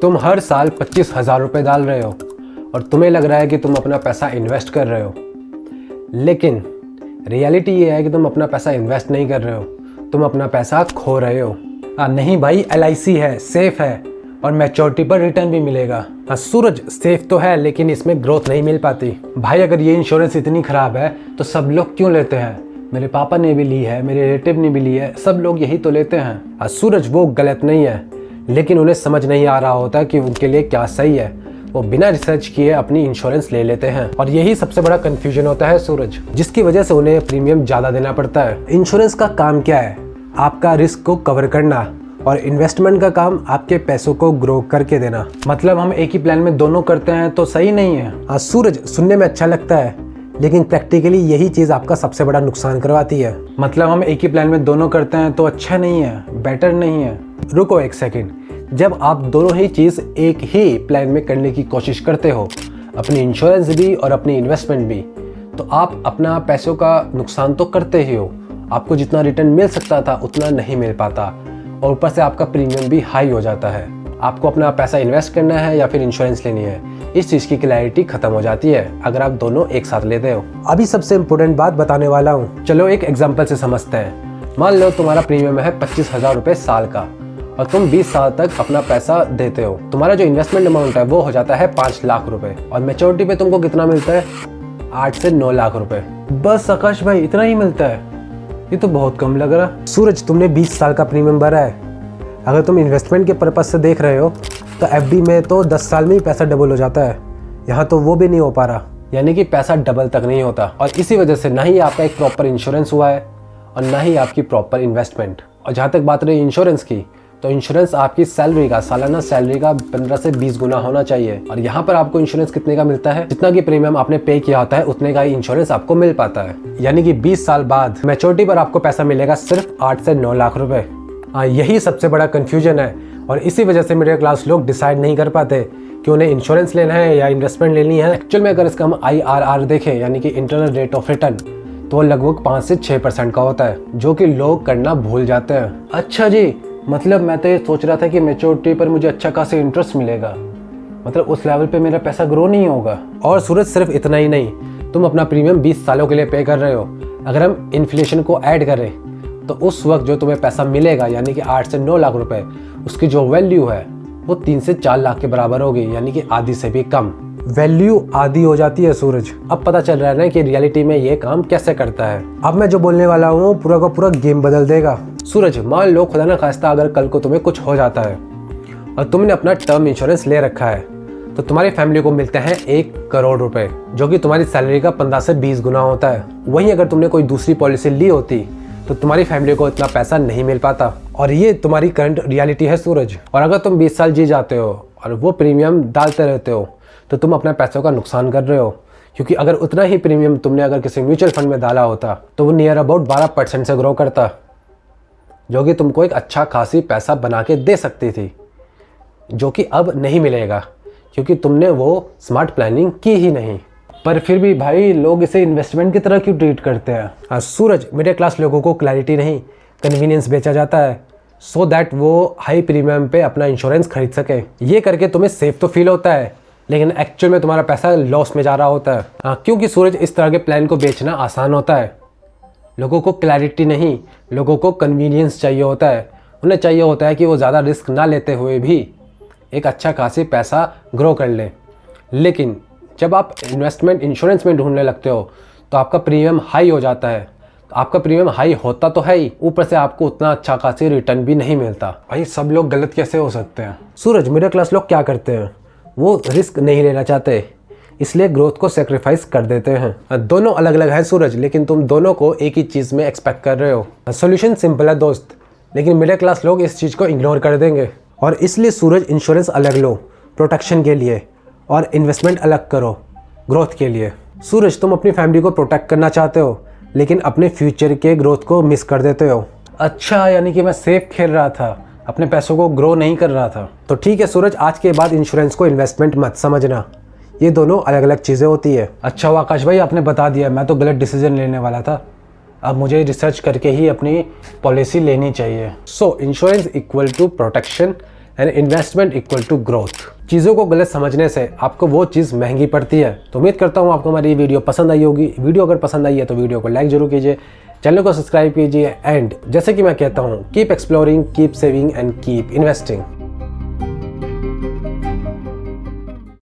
तुम हर साल 25,000 रुपये डाल रहे हो और तुम्हें लग रहा है कि तुम अपना पैसा इन्वेस्ट कर रहे हो, लेकिन रियलिटी ये है कि तुम अपना पैसा इन्वेस्ट नहीं कर रहे हो, तुम अपना पैसा खो रहे हो। नहीं भाई, LIC है, सेफ है और मैच्योरिटी पर रिटर्न भी मिलेगा। सूरज, सेफ तो है लेकिन इसमें ग्रोथ नहीं मिल पाती। भाई अगर ये इंश्योरेंस इतनी ख़राब है तो सब लोग क्यों लेते हैं? मेरे पापा ने भी ली है, मेरे रिलेटिव ने भी ली है, सब लोग यही तो लेते हैं। सूरज, वो गलत नहीं है, लेकिन उन्हें समझ नहीं आ रहा होता कि उनके लिए क्या सही है। वो बिना रिसर्च किए अपनी इंश्योरेंस ले लेते हैं और यही सबसे बड़ा कंफ्यूजन होता है सूरज, जिसकी वजह से उन्हें प्रीमियम ज़्यादा देना पड़ता है। इंश्योरेंस का काम क्या है? आपका रिस्क को कवर करना, और इन्वेस्टमेंट का काम आपके पैसों को ग्रो करके देना। मतलब हम एक ही प्लान में दोनों करते हैं तो सही नहीं है। सूरज, सुनने में अच्छा लगता है लेकिन प्रैक्टिकली यही चीज़ आपका सबसे बड़ा नुकसान करवाती है। मतलब हम एक ही प्लान में दोनों करते हैं तो अच्छा नहीं है, बेटर नहीं है। रुको एक सेकेंड, जब आप दोनों ही चीज़ एक ही प्लान में करने की कोशिश करते हो, अपनी इंश्योरेंस भी और अपनी इन्वेस्टमेंट भी, तो आप अपना पैसों का नुकसान तो करते ही हो। आपको जितना रिटर्न मिल सकता था उतना नहीं मिल पाता और ऊपर से आपका प्रीमियम भी हाई हो जाता है। आपको अपना पैसा इन्वेस्ट करना है या फिर इंश्योरेंस लेनी है, इस चीज़ की क्लैरिटी खत्म हो जाती है अगर आप दोनों एक साथ लेते हो। अभी सबसे इम्पोर्टेंट बात बताने वाला हूँ, चलो एक एग्जाम्पल से समझते हैं। मान लो तुम्हारा प्रीमियम है 25,000 रुपये साल का और तुम 20 साल तक अपना पैसा देते हो। तुम्हारा जो इन्वेस्टमेंट अमाउंट है वो हो जाता है 5 लाख रुपए और मैच्योरिटी पे तुमको कितना मिलता है? 8 से 9 लाख रुपए। बस आकाश भाई, इतना ही मिलता है? ये तो बहुत कम लग रहा। सूरज, तुमने 20 साल का प्रीमियम भरा है। अगर तुम इन्वेस्टमेंट के पर्पज से देख रहे हो तो FD में तो 10 साल में ही पैसा डबल हो जाता है, यहाँ तो वो भी नहीं हो पा रहा। यानी कि पैसा डबल तक नहीं होता और इसी वजह से ना ही आपका एक प्रॉपर इंश्योरेंस हुआ है और ना ही आपकी प्रॉपर इन्वेस्टमेंट। और जहाँ तक बात रही इंश्योरेंस की, तो इंश्योरेंस आपकी सैलरी का, सालाना सैलरी का 15 से 20 गुना होना चाहिए। और यहाँ पर आपको इंश्योरेंस कितने का मिलता है? जितना कि प्रीमियम आपने पे किया होता है उतने का ही इंश्योरेंस आपको मिल पाता है। यानी कि 20 साल बाद मैच्योरिटी पर आपको पैसा मिलेगा सिर्फ 8 से 9 लाख रुपए। यही सबसे बड़ा कंफ्यूजन है और इसी वजह से मिडिल क्लास लोग डिसाइड नहीं कर पाते कि उन्हें इंश्योरेंस लेना है या इन्वेस्टमेंट लेनी है। एक्चुअल में अगर इसका हम IRR देखें, यानी कि इंटरनल रेट ऑफ रिटर्न, तो वो लगभग 5 से 6% का होता है, जो कि लोग करना भूल जाते हैं। अच्छा जी, मतलब मैं तो ये सोच रहा था कि मैच्योरिटी पर मुझे अच्छा खासा इंटरेस्ट मिलेगा, मतलब उस लेवल पे मेरा पैसा ग्रो नहीं होगा। और सूरज, सिर्फ इतना ही नहीं, तुम अपना प्रीमियम 20 सालों के लिए पे कर रहे हो। अगर हम इन्फ्लेशन को ऐड करें तो उस वक्त जो तुम्हें पैसा मिलेगा, यानी कि 8 से 9 लाख रुपए, उसकी जो वैल्यू है वो 3 से 4 लाख के बराबर होगी, यानी कि आधी से भी कम। वैल्यू आधी हो जाती है सूरज। अब पता चल रहा है ना कि रियलिटी में ये काम कैसे करता है। अब मैं जो बोलने वाला हूँ पूरा का पूरा गेम बदल देगा। सूरज, मान लो खुदा ना खास्ता अगर कल को तुम्हें कुछ हो जाता है और तुमने अपना टर्म इंश्योरेंस ले रखा है, तो तुम्हारी फैमिली को मिलते हैं 1 करोड़ रुपए, जो कि तुम्हारी सैलरी का 15 से 20 गुना होता है। वहीं अगर तुमने कोई दूसरी पॉलिसी ली होती तो तुम्हारी फैमिली को इतना पैसा नहीं मिल पाता। और ये तुम्हारी करंट रियलिटी है सूरज। और अगर तुम 20 साल जी जाते हो और वो प्रीमियम डालते रहते हो तो तुम अपने पैसों का नुकसान कर रहे हो, क्योंकि अगर उतना ही प्रीमियम तुमने अगर किसी म्यूचुअल फंड में डाला होता तो वो नियर अबाउट 12% से ग्रो करता, जो कि तुमको एक अच्छा खासी पैसा बना के दे सकती थी, जो कि अब नहीं मिलेगा क्योंकि तुमने वो स्मार्ट प्लानिंग की ही नहीं। पर फिर भी भाई, लोग इसे इन्वेस्टमेंट की तरह क्यों ट्रीट करते हैं? सूरज, मिडिल क्लास लोगों को क्लैरिटी नहीं, कन्वीनियंस बेचा जाता है सो दैट वो हाई प्रीमियम पे अपना इंश्योरेंस खरीद सके। ये करके तुम्हें सेफ तो फील होता है, लेकिन एक्चुअल में तुम्हारा पैसा लॉस में जा रहा होता है। क्योंकि सूरज, इस तरह के प्लान को बेचना आसान होता है। लोगों को क्लैरिटी नहीं, लोगों को कन्वीनियंस चाहिए होता है। उन्हें चाहिए होता है कि वो ज़्यादा रिस्क ना लेते हुए भी एक अच्छा खासी पैसा ग्रो कर लें। लेकिन जब आप इन्वेस्टमेंट इंश्योरेंस में ढूंढने लगते हो तो आपका प्रीमियम हाई हो जाता है। आपका प्रीमियम हाई होता तो है ही, ऊपर से आपको उतना अच्छा खासी रिटर्न भी नहीं मिलता। भाई सब लोग गलत कैसे हो सकते हैं? सूरज, मिडिल क्लास लोग क्या करते हैं, वो रिस्क नहीं लेना चाहते, इसलिए ग्रोथ को सेक्रीफाइस कर देते हैं। दोनों अलग अलग है सूरज, लेकिन तुम दोनों को एक ही चीज़ में एक्सपेक्ट कर रहे हो। सोल्यूशन सिंपल है दोस्त, लेकिन मिडिल क्लास लोग इस चीज़ को इग्नोर कर देंगे। और इसलिए सूरज, इंश्योरेंस अलग लो प्रोटेक्शन के लिए और इन्वेस्टमेंट अलग करो ग्रोथ के लिए। सूरज, तुम अपनी फैमिली को प्रोटेक्ट करना चाहते हो लेकिन अपने फ्यूचर के ग्रोथ को मिस कर देते हो। अच्छा, यानी कि मैं सेफ खेल रहा था, अपने पैसों को ग्रो नहीं कर रहा था। तो ठीक है सूरज, आज के बाद इंश्योरेंस को इन्वेस्टमेंट मत समझना, ये दोनों अलग अलग चीज़ें होती है। अच्छा आकाश भाई, आपने बता दिया, मैं तो गलत डिसीजन लेने वाला था। अब मुझे रिसर्च करके ही अपनी पॉलिसी लेनी चाहिए। So insurance equal to protection and investment equal to growth. चीज़ों को गलत समझने से आपको वो चीज़ महंगी पड़ती है। तो उम्मीद करता हूँ आपको हमारी वीडियो पसंद आई होगी। वीडियो अगर पसंद आई है तो वीडियो को लाइक जरूर कीजिए, चैनल को सब्सक्राइब कीजिए एंड जैसे कि मैं कहता हूँ, keep exploring, keep saving and keep investing.